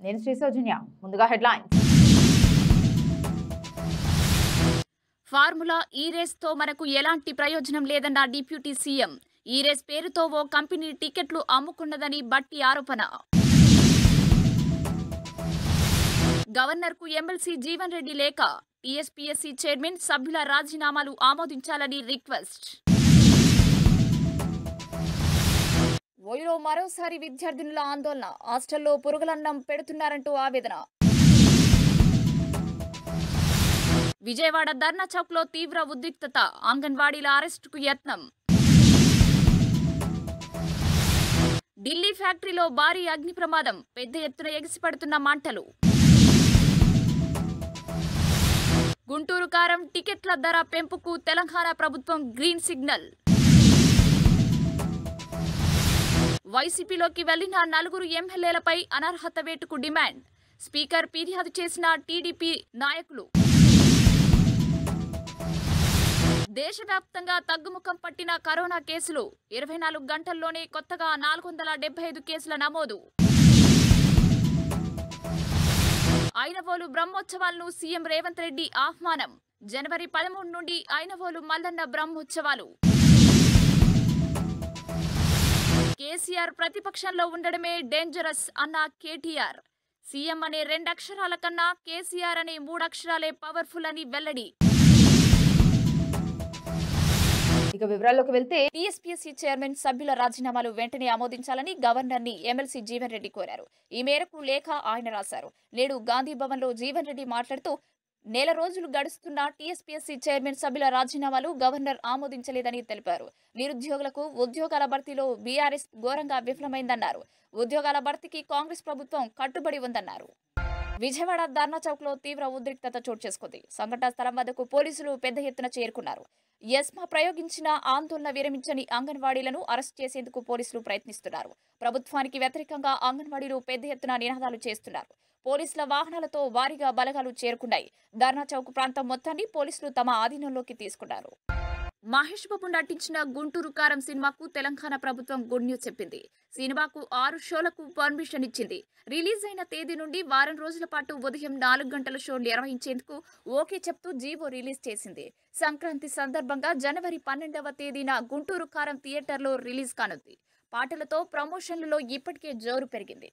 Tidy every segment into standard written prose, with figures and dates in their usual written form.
నేను శ్రీ సౌజన్య. ముందుగా headlines. Formula ఈ రేస్తో మనకు ఎలాంటి ప్రయోజనం లేదన్న డిప్యూటీ సీఎం. ఈ రేస్ పేరుతో ఓ కంపెనీ టికెట్లు అమ్ముకున్నదని బట్టి ఆరోపణ. గవర్నర్కు ఎమ్మెల్సీ జీవన్ రెడ్డి లేఖ. టీఎస్పీఎస్సీ చైర్మన్ సభ్యుల రాజీనామాలు ఆమోదించాలని రిక్వెస్ట్. ఓయూలో మరోసారి విద్యార్థినుల ఆందోళన. హాస్టల్లో పురుగులన్నం పెడుతున్నారంటూ ఆవేదన. విజయవాడ ధర్నా చౌక్లో తీవ్ర ఉద్రిక్తత. అంగన్వాడీల అరెస్టుకు యత్నం. ఢిల్లీ ఫ్యాక్టరీలో భారీ అగ్ని ప్రమాదం. పెద్ద ఎత్తున ఎగిసిపడుతున్న మంటలు. గుంటూరు కారం టికెట్ల ధర పెంపుకు తెలంగాణ ప్రభుత్వం గ్రీన్ సిగ్నల్. వైసీపీలోకి వెళ్లిన 4 ఎమ్మెల్యేలపై అనర్హత వేటుకు డిమాండ్. స్పీకర్ ఫిర్యాదు చేసిన టీడీపీ నాయకులు. దేశవ్యాప్తంగా తగ్గుముఖం పట్టిన కరోనా కేసులు. 24 గంటల్లోనే కొత్తగా 475 కేసుల నమోదు. ఐనవోలు బ్రహ్మోత్సవాలను సీఎం రేవంత్ రెడ్డి ఆహ్వానం. జనవరి 13 నుండి ఐనవోలు మల్లన్న బ్రహ్మోత్సవాలు. కేసీఆర్ ప్రతిపక్షంలో ఉండడమే డేంజరస్ అన్న కేటీఆర్. సీఎం అనే 2 అక్షరాల కన్నా కేసీఆర్ అనే 3 అక్షరాలే పవర్ఫుల్ అని వెల్లడి. ఇక వివరాల్లోకి వెళ్తే, టీఎస్పీఎస్సీ చైర్మన్ సభ్యుల రాజీనామాలు వెంటనే ఆమోదించాలని గవర్నర్ని ఎమ్మెల్సీ జీవన్ రెడ్డి కోరారు. ఈ మేరకు లేఖ ఆయన రాశారు. నేడు గాంధీ భవన్లో జీవన్ రెడ్డి మాట్లాడుతూ, నెల రోజులు గడుస్తున్న టీఎస్పీఎస్సీ చైర్మన్ సభ్యుల రాజీనామాలు గవర్నర్ ఆమోదించలేదని తెలిపారు. నిరుద్యోగులకు ఉద్యోగాల భర్తీలో బీఆర్ఎస్ ఘోరంగా విఫలమైందన్నారు. ఉద్యోగాల భర్తీకి కాంగ్రెస్ ప్రభుత్వం కట్టుబడి ఉందన్నారు. విజయవాడ ధర్నా చౌక్లో తీవ్ర ఉద్రిక్తత చోటు చేసుకుంది. సంఘటన స్థలం వద్దకు పోలీసులు పెద్ద ఎత్తున చేరుకున్నారు. ఎస్మా ప్రయోగించిన ఆందోళన విరమించని అంగన్వాడీలను అరెస్ట్ చేసేందుకు పోలీసులు ప్రయత్నిస్తున్నారు. ప్రభుత్వానికి వ్యతిరేకంగా అంగన్వాడీలు పెద్ద ఎత్తున నినాదాలు చేస్తున్నారు. పోలీసుల వాహనాలతో భారీగా బలగాలు చేరుకున్నాయి. ధర్నా చౌక్ ప్రాంతం మొత్తాన్ని పోలీసులు తమ ఆధీనంలోకి తీసుకున్నారు. మహేష్ బాబు నటించిన గుంటూరు కారం సినిమాకు తెలంగాణ ప్రభుత్వం గుడ్ న్యూస్ చెప్పింది. సినిమాకు 6 షోలకు పర్మిషన్ ఇచ్చింది. రిలీజ్ అయిన తేదీ నుండి వారం రోజుల పాటు ఉదయం 4 గంటల షో నిర్వహించేందుకు ఓకే చెప్తూ జీవో రిలీజ్ చేసింది. సంక్రాంతి సందర్భంగా జనవరి 12వ తేదీన గుంటూరు కారం థియేటర్లో రిలీజ్ కానుంది. పాటలతో ప్రమోషన్లలో ఇప్పటికే జోరు పెరిగింది.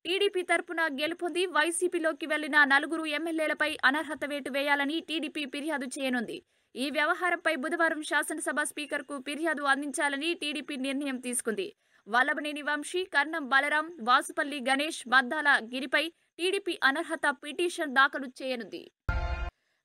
టీడీపీ తరపున గెలుపొంది వైసీపీలోకి వెళ్లిన 4 ఎమ్మెల్యేలపై అనర్హత వేటు వేయాలని టీడీపీ ఫిర్యాదు చేయనుంది. ఈ వ్యవహారంపై బుధవారం శాసనసభ స్పీకర్కు ఫిర్యాదు అందించాలని టీడీపీ నిర్ణయం తీసుకుంది. వల్లభనేని వంశీ, కర్ణం బలరాం, వాసుపల్లి గణేష్, మద్దాల గిరిపై టీడీపీ అనర్హత పిటిషన్ దాఖలు చేయనుంది.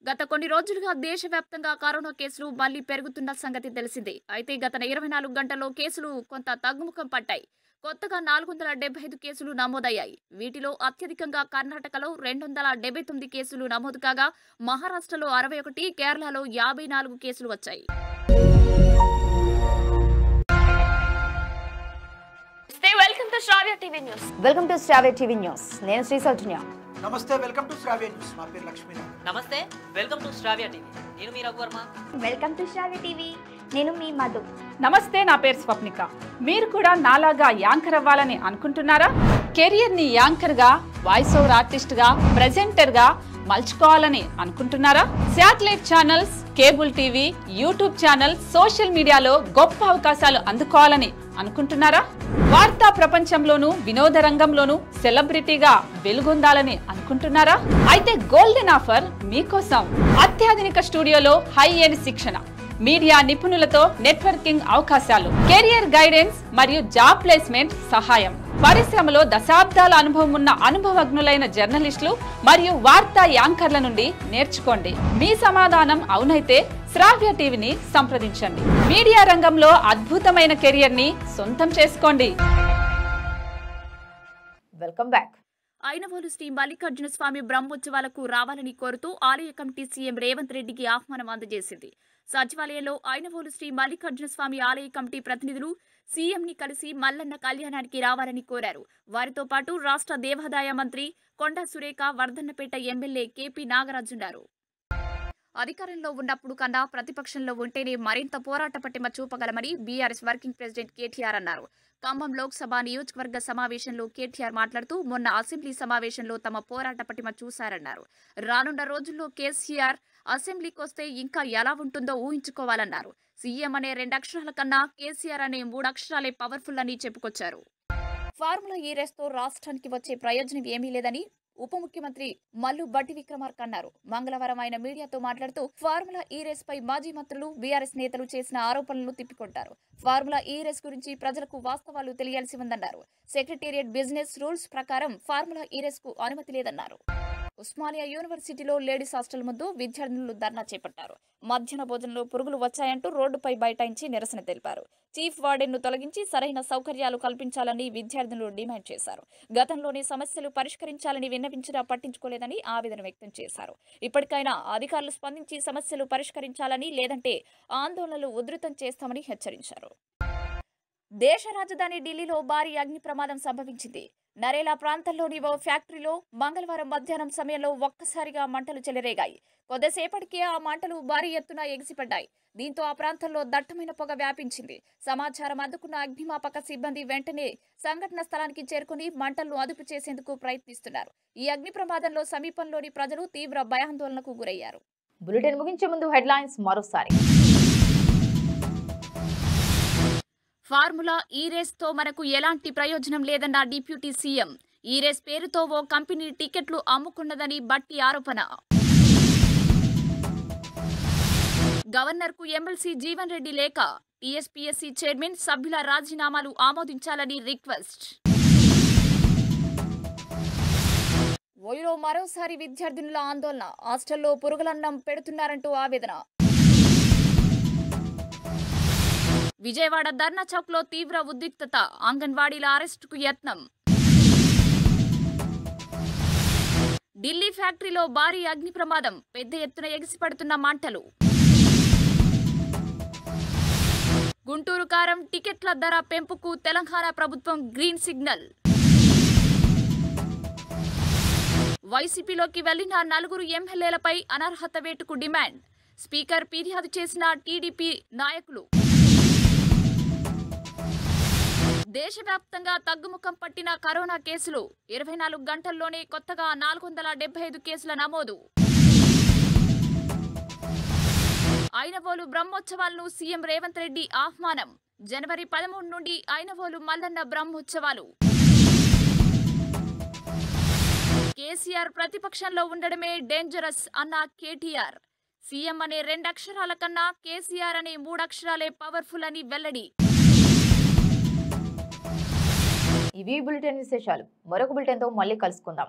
గత కొన్ని రోజులుగా దేశవ్యాప్తంగా కరోనా కేసులు మళ్లీ పెరుగుతున్న సంగతి తెలిసిందే. అయితే గత 24 గంటల్లో కేసులు కొంత తగ్గుముఖం పట్టాయి. కొత్తగా 475 కేసులు నమోదయ్యాయి. వీటిలో అత్యధికంగా కర్ణాటకలో 279 కేసులు నమోదు కాగా, మహారాష్ట్రలో 61, కేరళలో 54 కేసులు వచ్చాయి. Welcome to Shravya TV news. నేను శ్రీ సౌజన్య. నమస్తే, వెల్కమ్ టు శ్రావ్య న్యూస్. నా పేరు లక్ష్మీ. నమస్తే, వెల్కమ్ టు శ్రావ్య టీవీ. నేను మీ Raghuvarma. Welcome to Shravya TV. నేను మీ మధు. నమస్తే, నా పేరు స్వప్నిక. మీరు కూడా నాలాగా యాంకర్ అవ్వాలని అనుకుంటున్నారా? కెరియర్ ని యాంకర్ గా, వాయిస్ ఓవర్ ఆర్టిస్ట్ గా, ప్రెజెంటర్ గా మలుచుకోవాలని అనుకుంటున్నారా? Satellite channels, cable TV, YouTube channel, social మీడియాలో గొప్ప అవకాశాలు అందుకోవాలని అనుకుంటున్నారా? వార్తా ప్రపంచంలోనూ వినోద రంగంలోనూ సెలబ్రిటీగా వెలుగొందాలని అనుకుంటున్నారా? అయితే గోల్డెన్ ఆఫర్ మీకోసం. అత్యాధునిక స్టూడియోలో హై ఎండ్ శిక్షణ, మీడియా నిపుణులతో నెట్వర్కింగ్ అవకాశాలు, కెరియర్ గైడెన్స్ మరియు జాబ్ ప్లేస్మెంట్ సహాయం. పరిశ్రమలో దశాబ్దాల అనుభవం ఉన్న అనుభవజ్ఞులైన జర్నలిస్టులు మరియు వార్తా యాంకర్ల నుండి నేర్చుకోండి. మీ సమాధానం అవునైతే శ్రావ్య టీవీని సంప్రదించండి. మీడియా రంగంలో అద్భుతమైన కెరియర్ ని సొంతం చేసుకోండి. Welcome back. ఐనవోలు శ్రీ మల్లికార్జున స్వామి బ్రహ్మోత్సవాలకు రావాలని కోరుతూ ఆలయ కమిటీ సీఎం రేవంత్ రెడ్డికి ఆహ్వానం అందజేసింది. సచివాలయంలో ఐనవోలు శ్రీ మల్లికార్జున స్వామి ఆలయ కమిటీ ప్రతినిధులు సీఎంని కలిసి మల్లన్న కళ్యాణానికి రావాలని కోరారు. వారితో పాటు రాష్ట్ర దేవాదాయ మంత్రి కొండా సురేఖ, వర్ధన్నపేట ఎమ్మెల్యే కేపీ నాగరాజున్నారు. అధికారంలో ఉన్నప్పుడు కన్నా ప్రతిపక్షంలో ఉంటేనే మరింత పోరాట పటిమ చూపగలమని బీఆర్ఎస్ వర్కింగ్ ప్రెసిడెంట్ కేటీఆర్ అన్నారు. ఖమ్మం లోక్సభ నియోజకవర్గ సమావేశంలో కేటీఆర్ మాట్లాడుతూ మొన్న అసెంబ్లీ సమావేశంలో తమ పోరాట పటిమ చూశారన్నారు. రానున్న రోజుల్లో కేసీఆర్ అసెంబ్లీకి వస్తే ఇంకా ఎలా ఉంటుందో ఊహించుకోవాలన్నారు. సీఎం అనే 2 అక్షరాల కన్నా కేసీఆర్ అనే 3 అక్షరాలే పవర్ఫుల్ అని చెప్పుకొచ్చారు. ఫార్ములా ఈ రేస్తో రాష్ట్రానికి వచ్చే ప్రయోజనం ఏమీ లేదని ఉప ముఖ్యమంత్రి మల్లు బట్టి విక్రమార్క అన్నారు. మంగళవారం ఆయన మీడియాతో మాట్లాడుతూ ఫార్ములా ఈ రేస్ పై మాజీ మంత్రులు, బీఆర్ఎస్ నేతలు చేసిన ఆరోపణలను తిప్పికొట్టారు. ఫార్ములా ఈ రేస్ గురించి ప్రజలకు వాస్తవాలు తెలియాల్సి ఉందన్నారు. సెక్రటేరియట్ బిజినెస్ రూల్స్ ప్రకారం ఫార్ములా ఈ రేస్ కు అనుమతి లేదన్నారు. ఉస్మానియా యూనివర్సిటీలో లేడీస్ హాస్టల్ ముందు విద్యార్థులు ధర్నా చేపట్టారు. మధ్యాహ్న భోజనంలో పురుగులు వచ్చాయంటూ రోడ్డుపై బైఠాయించి నిరసన తెలిపారు. చీఫ్ వార్డెన్ను తొలగించి సరైన సౌకర్యాలు కల్పించాలని విద్యార్థులు డిమాండ్ చేశారు. గతంలోని సమస్యలు పరిష్కరించాలని విన్నవించినా పట్టించుకోలేదని ఆవేదన వ్యక్తం చేశారు. ఇప్పటికైనా అధికారులు స్పందించి సమస్యలు పరిష్కరించాలని, లేదంటే ఆందోళనలు ఉధృతం చేస్తామని హెచ్చరించారు. దేశ రాజధాని ఢిల్లీలో భారీ అగ్ని ప్రమాదం సంభవించింది. నరేలా ప్రాంతంలోని ఓ ఫ్యాక్టరీలో మంగళవారం మధ్యాహ్నం సమయంలో ఒక్కసారిగా మంటలు చెలరేగాయి. కొద్దిసేపటికే ఆ మంటలు భారీ ఎత్తున ఎగిసిపడ్డాయి. దీంతో ఆ ప్రాంతంలో దట్టమైన పొగ వ్యాపించింది. సమాచారం అందుకున్న అగ్నిమాపక సిబ్బంది వెంటనే సంఘటన స్థలానికి చేరుకుని మంటలను అదుపు చేసేందుకు ప్రయత్నిస్తున్నారు. ఈ అగ్ని ప్రమాదంలో సమీపంలోని ప్రజలు తీవ్ర భయాందోళనకు గురయ్యారు. బులెటిన్ ముగించే ముందు హెడ్లైన్స్ మరోసారి. ఫార్ములా ఈ రేస్తో మనకు ఎలాంటి ప్రయోజనం లేదన్న డిప్యూటీ సీఎం. ఈ రేస్ పేరుతో ఓ కంపెనీ టికెట్లు అమ్ముకున్నదని బట్టి ఆరోపణ. గవర్నర్కు ఎమ్మెల్సీ జీవన్ రెడ్డి లేఖ. టీఎస్పీఎస్సీ చైర్మన్ సభ్యుల రాజీనామాలు ఆమోదించాలని రిక్వెస్ట్. ఓయూలో మరోసారి విద్యార్థినుల ఆందోళన. హాస్టల్లో పురుగులన్నం పెడుతున్నారంటూ ఆవేదన. విజయవాడ ధర్నా చౌక్ లో తీవ్ర ఉద్రిక్తత. అంగన్వాడీల అరెస్టుకు యత్నం. ఢిల్లీ ఫ్యాక్టరీలో భారీ అగ్ని ప్రమాదం. పెద్ద ఎత్తున ఎగిసిపడుతున్న మంటలు. గుంటూరు కారం టికెట్ల ధర పెంపుకు తెలంగాణ ప్రభుత్వం గ్రీన్ సిగ్నల్. వైసీపీలోకి వెళ్లిన 4 ఎమ్మెల్యేలపై అనర్హత వేటుకు డిమాండ్. స్పీకర్ ఫిర్యాదు చేసిన టీడీపీ నాయకులు. దేశవ్యాప్తంగా తగ్గుముఖం పట్టిన కరోనా కేసులు. 24 గంటల్లోనే కొత్తగా 475 కేసుల నమోదు. ఐనవోలు బ్రహ్మోత్సవాలను సీఎం రేవంత్ రెడ్డి ఆహ్వానం. జనవరి 13 నుండి ఐనవోలు మల్లన్న బ్రహ్మోత్సవాలు. కేసీఆర్ ప్రతిపక్షంలో ఉండడమే డేంజరస్ అన్న కేటీఆర్. సీఎం అనే 2 అక్షరాల కన్నా కేసీఆర్ అనే 3 అక్షరాలే పవర్ఫుల్ అని వెల్లడి. ఇవి బులెటిన్ విశేషాలు. మరొక బులెటిన్తో మళ్ళీ కలుసుకుందాం.